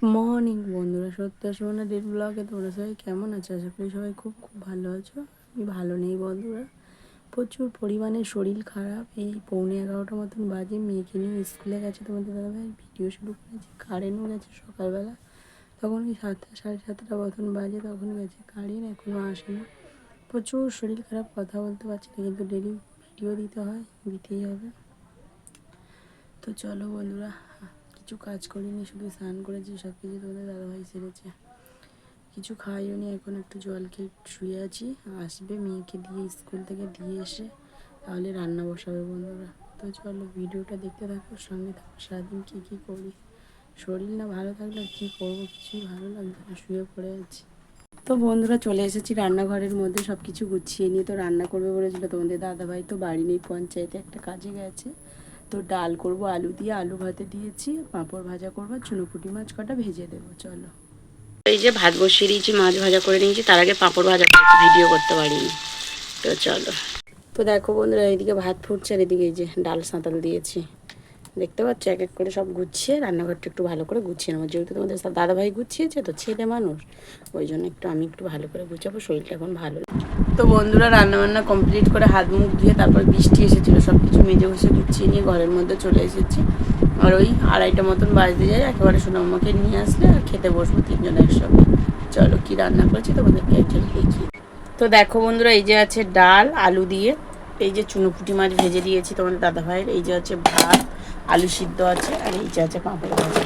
Morning বন্ধুরা, সত্য Sumana date ব্লগে তোমরা সবাই কেমন আছো? আশা করি সবাই খুব খুব ভালো আছো। আমি ভালো নেই বন্ধুরা, প্রচুর পরিমাণে শরীর খারাপ। এই 11:30 মতন বাজে, মেয়েকে নিয়ে স্কুলে গেছে তোমাদের দাদাভাই, ভিডিও শুরু করেছে, কারেন্টও গেছে সকালবেলা। তখন ওই 7টা 7:30 মতন বাজে, তখন গেছে কারেন্ট, এখনও আসেনি। প্রচুর শরীর খারাপ, কথা বলতে পারছি না, কিন্তু ডেলি ভিডিও দিতে হয়, দিতেই হবে। তো চলো বন্ধুরা, কিছু কাজ করিনি, শুধু স্নান করেছি, সব কিছু তোমাদের দাদাভাই সেরেছে। কিছু খাইও নি, এখন একটু জল খেয়ে শুয়ে আছি। আসবে মেয়েকে দিয়ে, স্কুল থেকে দিয়ে এসে তাহলে রান্না বসাবে বন্ধুরা। তো চলো ভিডিওটা দেখতে থাকো, সঙ্গে থাকো। সারাদিন কী কী করি, শরীর না ভালো থাকলে আর কী করবো, কিছুই ভালো লাগবে না, শুয়ে পড়ে আছি। তো বন্ধুরা চলে এসেছি রান্নাঘরের মধ্যে, সব কিছু গুছিয়ে নিয়ে। তো রান্না করবে বলেছিল তোমাদের দাদাভাই, তো বাড়ি নেই, পঞ্চায়েতে একটা কাজে গেছে। তো ডাল করব আলু দিয়ে, আলু ভাতে দিয়েছি, পাঁপড় ভাজা করবো, চুনোপুঁটি মাছ কটা ভেজে দেবো। চলো, এই যে ভাত বসিয়ে দিয়েছি, মাছ ভাজা করে নিয়েছি, তার আগে পাঁপড় ভাজা করেছি, ভিডিও করতে পারিনি। তো চলো, তো দেখো বন্ধুরা, এইদিকে ভাত ফুটছে আর এদিকে এই যে ডাল সাঁতাল দিয়েছি, দেখতে পাচ্ছ। এক এক করে সব গুছিয়ে রান্নাঘরটা একটু ভালো করে গুছিয়ে নেবো, যেহেতু তোমাদের দাদাভাই গুছিয়েছে, তো ছেলে মানুষ, ওই জন্য আমি একটু ভালো করে গুছাবো, শরীরটা এখন ভালো। তো বন্ধুরা রান্নাবান্না কমপ্লিট করে হাত মুখ ধুয়ে, তারপর বৃষ্টি এসেছিলো, সব কিছু মেজে বসে গুছিয়ে নিয়ে ঘরের মধ্যে চলে এসেছি। আর ওই 2:30 মতন বাজতে যায়, একেবারে সোনাম্মাকে নিয়ে আসলে আর খেতে বসবো তিনজন একসঙ্গে। চলো কি রান্না করেছি তোমাদেরকে একজন দেখি। তো দেখো বন্ধুরা, এই যে আছে ডাল আলু দিয়ে, এই যে চুনোপুঁটি মাছ ভেজে দিয়েছি তোমাদের দাদাভাইয়ের, এই যে আছে ভাত, আলু সিদ্ধ আছে, আর এই যে আছে পাঁপড় ভাজা।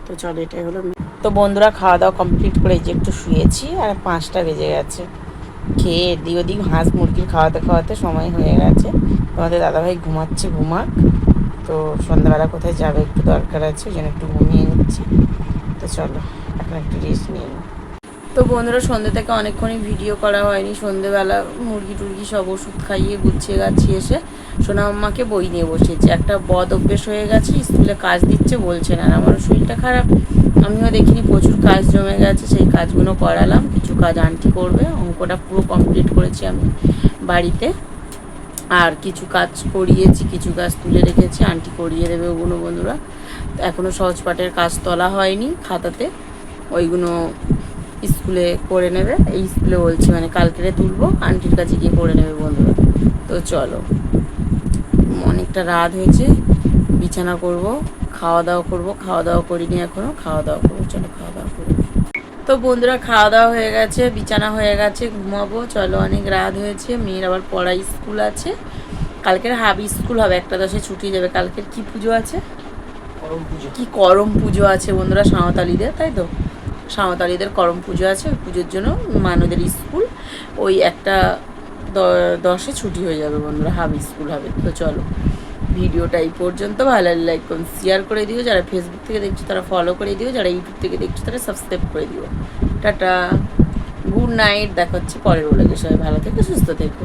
তো চলো এটাই হলো। তো বন্ধুরা খাওয়া দাওয়া কমপ্লিট করে এই যে একটু শুয়েছি, আর 5টা বেজে গেছে। খেয়ে এদিক ওদিক হাঁস মুরগির খাওয়াতে খাওয়াতে সময় হয়ে গেছে। তোমাদের দাদাভাই ঘুমাচ্ছে, ঘুমাক। তো সন্ধ্যাবেলা কোথায় যাবে, একটু দরকার আছে, ওই জন্য একটু ঘুমিয়ে নিচ্ছি। তো চলো এখন একটু রেস্ট নিয়ে নিই। তো বন্ধুরা সন্ধ্যে থেকে অনেকক্ষণই ভিডিও করা হয়নি। সন্ধ্যেবেলা মুরগি টুরগি সব ওষুধ খাইয়ে গুছিয়ে গাছিয়ে এসে সোনাম্মাকে বই নিয়ে বসেছি। একটা বদ অভ্যেস হয়ে গেছে, স্কুলে কাজ দিচ্ছে বলছে না, আর আমারও শরীরটা খারাপ, আমিও দেখিনি, প্রচুর কাজ জমে গেছে, সেই কাজগুলো করালাম। কিছু কাজ আন্টি করবে, অঙ্কটা পুরো কমপ্লিট করেছি আমি বাড়িতে। আর কিছু কাজ করিয়েছি, কিছু কাজ তুলে রেখেছি, আন্টি করিয়ে দেবে ওগুলো বন্ধুরা। এখনও সহজ পাঠের কাজ তোলা হয়নি খাতাতে, ওইগুলো স্কুলে করে নেবে। এই স্কুলে বলছি, মানে কালকেরে তুলবো, আন্টির কাছে গিয়ে করে নেবে বন্ধুরা। তো চলো, অনেকটা রাত হয়েছে, বিছানা করব, খাওয়া দাওয়া করবো, খাওয়া দাওয়া করিনি এখনও, খাওয়া দাওয়া করবো। চলো খাওয়া দাওয়া করবো। তো বন্ধুরা খাওয়া দাওয়া হয়ে গেছে, বিছানা হয়ে গেছে, ঘুমাবো। চলো অনেক রাত হয়েছে, মেয়ের আবার পড়াই স্কুল আছে, কালকের হাফ স্কুল হবে, 1:10 ছুটি যাবে। কালকের কি পুজো আছে, কি করম পুজো আছে বন্ধুরা, সাঁওতালিদের, তাই তো, সাঁওতালিদের করম পুজো আছে, ওই পুজোর জন্য মানুদের স্কুল ওই 1:10 ছুটি হয়ে যাবে বন্ধুরা, হাফ স্কুল হবে। তো চলো ভিডিওটা এই পর্যন্ত, ভালো লাগলে লাইক করুন, শেয়ার করে দিও, যারা ফেসবুক থেকে দেখছো তারা ফলো করে দিও, যারা ইউটিউব থেকে দেখছো তারা সাবস্ক্রাইব করে দিও। টাটা, গুড নাইট, দেখা হচ্ছে পরের ব্লগে। সবাই ভালো থেকো, সুস্থ থেকো।